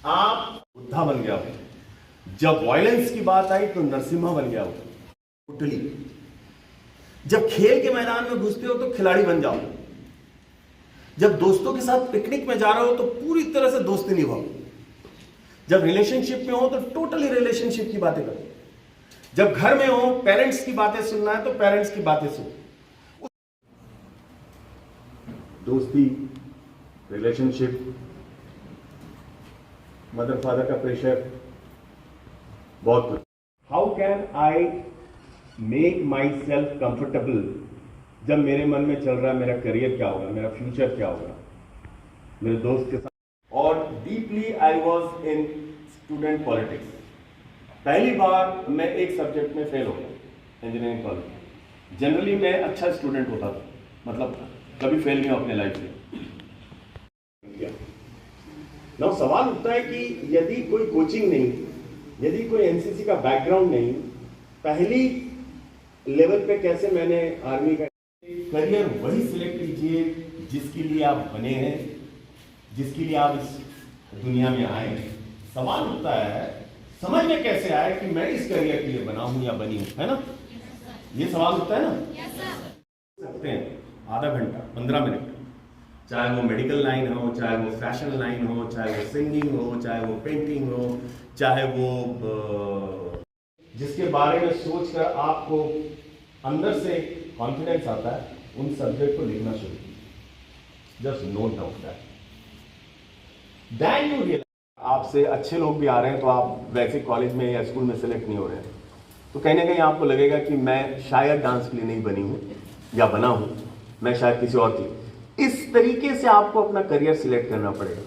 आप बुद्धा बन गया हो, जब वायलेंस की बात आई तो नरसिम्हा बन गया हो टोटली। जब खेल के मैदान में घुसते हो तो खिलाड़ी बन जाओ, जब दोस्तों के साथ पिकनिक में जा रहे हो तो पूरी तरह से दोस्ती निभाओ, जब रिलेशनशिप में हो तो टोटली रिलेशनशिप की बातें करो, जब घर में हो पेरेंट्स की बातें सुनना है तो पेरेंट्स की बातें सुनो। दोस्ती, रिलेशनशिप, मदर फादर का प्रेशर, बहुत कुछ। How can I make my self comfortable? जब मेरे मन में चल रहा है मेरा करियर क्या होगा, मेरा फ्यूचर क्या होगा, मेरे दोस्त के साथ। और deeply I was in student politics. पहली बार मैं एक सब्जेक्ट में फेल हो गया, इंजीनियरिंग कॉलेज। जनरली मैं अच्छा स्टूडेंट होता था, मतलब कभी फेल नहीं हुआ अपने लाइफ में। नाउ सवाल उठता है कि यदि कोई कोचिंग नहीं, यदि कोई एनसीसी का बैकग्राउंड नहीं, पहली लेवल पे कैसे मैंने आर्मी का करियर वही सिलेक्ट कीजिए जिसके लिए आप बने हैं, जिसके लिए आप इस दुनिया में आए हैं। सवाल उठता है समझ में कैसे आए कि मैं इस करियर के लिए बना हूं या बनी हूं, है ना? ये सवाल उठता है ना? सकते हैं आधा घंटा 15 मिनट, चाहे वो मेडिकल लाइन हो, चाहे वो फैशन लाइन हो, चाहे वो सिंगिंग हो, चाहे वो पेंटिंग हो, चाहे वो जिसके बारे में सोचकर आपको अंदर से कॉन्फिडेंस आता है, उन सब्जेक्ट को लिखना शुरू कीजिए। Just note down that, then you realize. आपसे अच्छे लोग भी आ रहे हैं तो आप वैसे कॉलेज में या स्कूल में सिलेक्ट नहीं हो रहे हैं, तो कहीं ना कहीं आपको लगेगा कि मैं शायद डांस के लिए नहीं बनी हूं या बना हूं, मैं शायद किसी और की। इस तरीके से आपको अपना करियर सिलेक्ट करना पड़ेगा।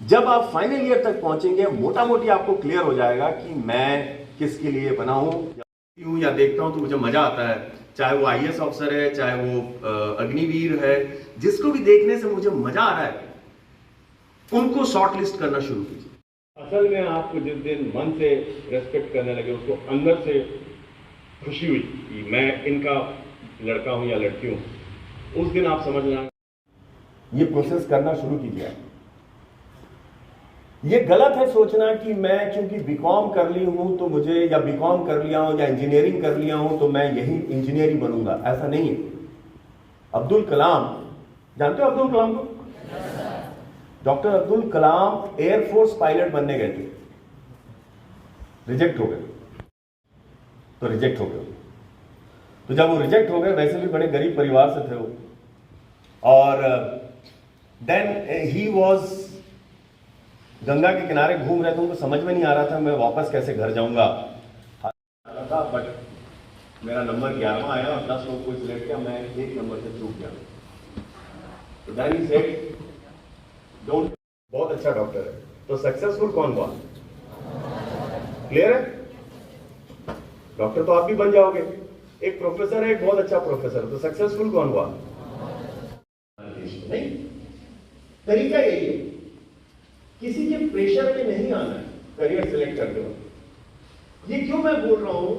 जब आप फाइनल ईयर तक पहुंचेंगे, मोटा मोटी आपको क्लियर हो जाएगा कि मैं किसके लिए बना हूं या देखता हूं तो मुझे मजा आता है। चाहे वो आईएएस ऑफिसर है, चाहे वो अग्निवीर है, जिसको भी देखने से मुझे मजा आ रहा है, उनको शॉर्ट लिस्ट करना शुरू कीजिए। असल में आपको जिस दिन मन से रेस्पेक्ट करने लगे, उसको अंदर से खुशी हुई कि मैं इनका लड़का हूं या लड़की हूं, उस दिन आप समझना ये प्रोसेस करना शुरू कीजिए। ये गलत है सोचना कि मैं क्योंकि बीकॉम कर ली हूं तो मुझे, या बीकॉम कर लिया हूं या इंजीनियरिंग कर लिया हूं तो मैं यही इंजीनियर ही बनूंगा। ऐसा नहीं है। अब्दुल कलाम, जानते हो अब्दुल कलाम को? Doctor Abdul Kalam air force pilot बनने गए थे, रिजेक्ट हो गए। तो रिजेक्ट हो गए, तो जब वो रिजेक्ट हो गए, वैसे भी बड़े गरीब परिवार से थे वो, और देन ही वॉज गंगा के किनारे घूम रहे थे, उनको समझ में नहीं आ रहा था मैं वापस कैसे घर जाऊंगा था। बट मेरा नंबर 11वां आया और 10 लोग को सिलेक्ट किया, मैं एक नंबर से चूक गया। तो देन ही सेड डोंट। बहुत अच्छा डॉक्टर है, तो सक्सेसफुल कौन हुआ? क्लियर है? डॉक्टर तो आप भी बन जाओगे। एक प्रोफेसर है, एक बहुत अच्छा प्रोफेसर, तो सक्सेसफुल कौन हुआ? नहीं, तरीका यही है, किसी के प्रेशर में नहीं आना है करियर सिलेक्ट करते हो। ये क्यों मैं बोल रहा हूं?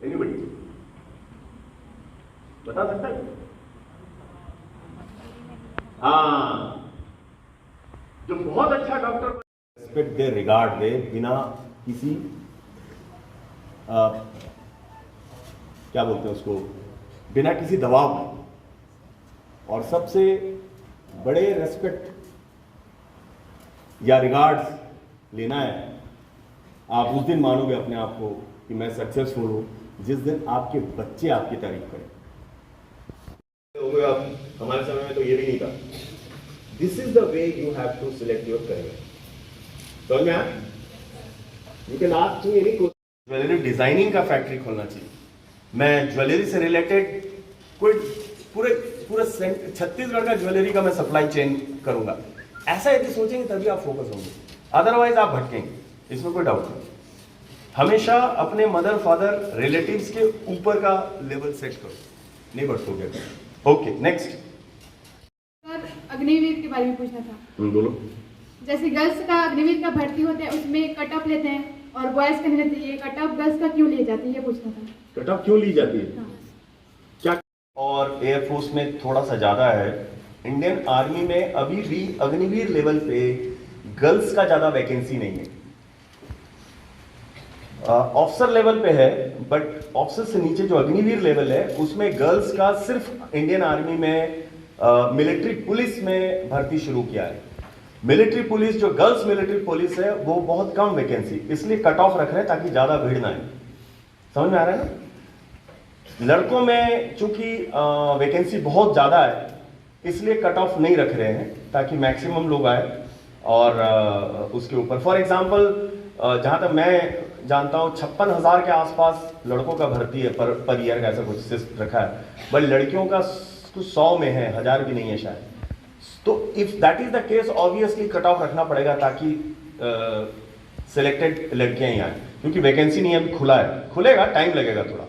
एनीबडी बता सकता है? हाँ, जो बहुत अच्छा डॉक्टर, रिस्पेक्ट दे, रिगार्ड दे, बिना किसी क्या बोलते हैं उसको, बिना किसी दबाव में। और सबसे बड़े रेस्पेक्ट या रिगार्ड्स लेना है, आप उस दिन मानोगे अपने आप को कि मैं सक्सेसफुल हूं, जिस दिन आपके बच्चे आपकी तारीफ करें। हमारे समय में तो ये भी नहीं था। This is the way you have to select your career. समझ में आया? You can ask me any question. Jewellery designing का फैक्ट्री खोलना चाहिए। मैं ज्वेलरी से रिलेटेड कोई पूरे छत्तीसगढ़ का ज्वेलरी का मैं सप्लाई चेन करूंगा। ऐसा यदि सोचेंगे तभी आप फोकस होंगे, अदरवाइज आप भटकेंगे, इसमें कोई डाउट नहीं। हमेशा अपने मदर फादर रिलेटिव्स के ऊपर का लेवल सेट करो, नहीं भटकोगे। Okay, next. सर, अग्निवीर के बारे में पूछना था। बोलो। जैसे गर्ल्स का अग्निवीर का भर्ती होता है, उसमें कट ऑफ लेते हैं और बॉयज का नहीं लेते, ये कट ऑफ गर्ल्स का क्यों ली जाती है, ये पूछना था। कट ऑफ क्यों ली जाती है? हाँ। क्या? और एयरफोर्स में थोड़ा सा ज्यादा है। इंडियन आर्मी में अभी भी अग्निवीर लेवल पे गर्ल्स का ज़्यादा वैकेंसी नहीं है। ऑफिसर लेवल पे है, बट ऑफिसर से नीचे जो अग्निवीर लेवल है उसमें गर्ल्स का सिर्फ इंडियन आर्मी में मिलिट्री पुलिस में भर्ती शुरू किया है। मिलिट्री पुलिस जो गर्ल्स मिलिट्री पुलिस है वो बहुत कम वैकेंसी, इसलिए कट ऑफ रख रहे हैं ताकि ज़्यादा भीड़ ना आए। समझ में आ रहा है ना? लड़कों में चूंकि वैकेंसी बहुत ज़्यादा है इसलिए कट ऑफ नहीं रख रहे हैं ताकि मैक्सिमम लोग आए। और उसके ऊपर फॉर एग्जांपल जहाँ तक मैं जानता हूँ 56,000 के आसपास लड़कों का भर्ती है पर ईयर का, ऐसा कुछ सिस्टम रखा है, बट लड़कियों का कुछ 100 में है, 1000 भी नहीं है शायद। तो if that is the case obviously cut off रखना पड़ेगा ताकि सिलेक्टेड लड़कियां ही आए, क्योंकि वैकेंसी नहीं है, अभी खुला है, खुलेगा, टाइम लगेगा थोड़ा।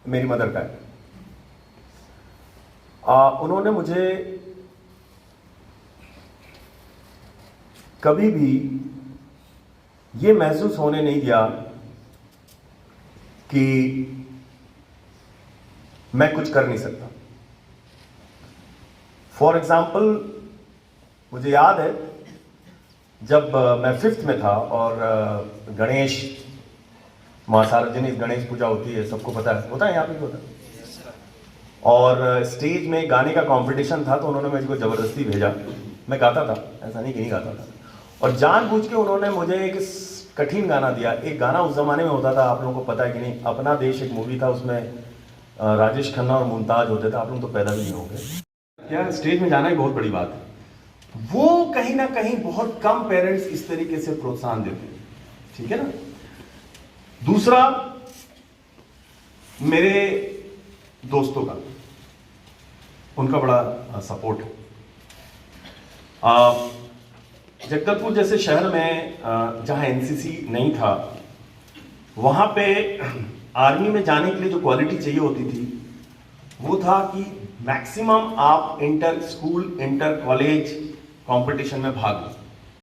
मेरी मदर का है, उन्होंने मुझे कभी भी ये महसूस होने नहीं दिया कि मैं कुछ कर नहीं सकता। फॉर एग्जाम्पल मुझे याद है जब मैं 5th में था और गणेश सार्वजनिक गणेश पूजा होती है, सबको पता है, होता है यहाँ पे भी होता है, और स्टेज में गाने का कंपटीशन था तो उन्होंने मुझको जबरदस्ती भेजा। मैं गाता था, ऐसा नहीं कि नहीं गाता था, और जानबूझ के उन्होंने मुझे एक कठिन गाना दिया। एक गाना उस जमाने में होता था, आप लोगों को पता है कि नहीं, अपना देश एक मूवी था, उसमें राजेश खन्ना और मुमताज होते थे, आप लोग तो पैदा भी नहीं होंगे। क्या स्टेज में जाना ही बहुत बड़ी बात है। वो कहीं ना कहीं बहुत कम पेरेंट्स इस तरीके से प्रोत्साहन देते हैं, ठीक है ना। दूसरा, मेरे दोस्तों का, उनका बड़ा सपोर्ट है। जगदलपुर जैसे शहर में जहां एनसीसी नहीं था, वहां पे आर्मी में जाने के लिए जो क्वालिटी चाहिए होती थी वो था कि मैक्सिमम आप inter school inter college competition में भाग लो।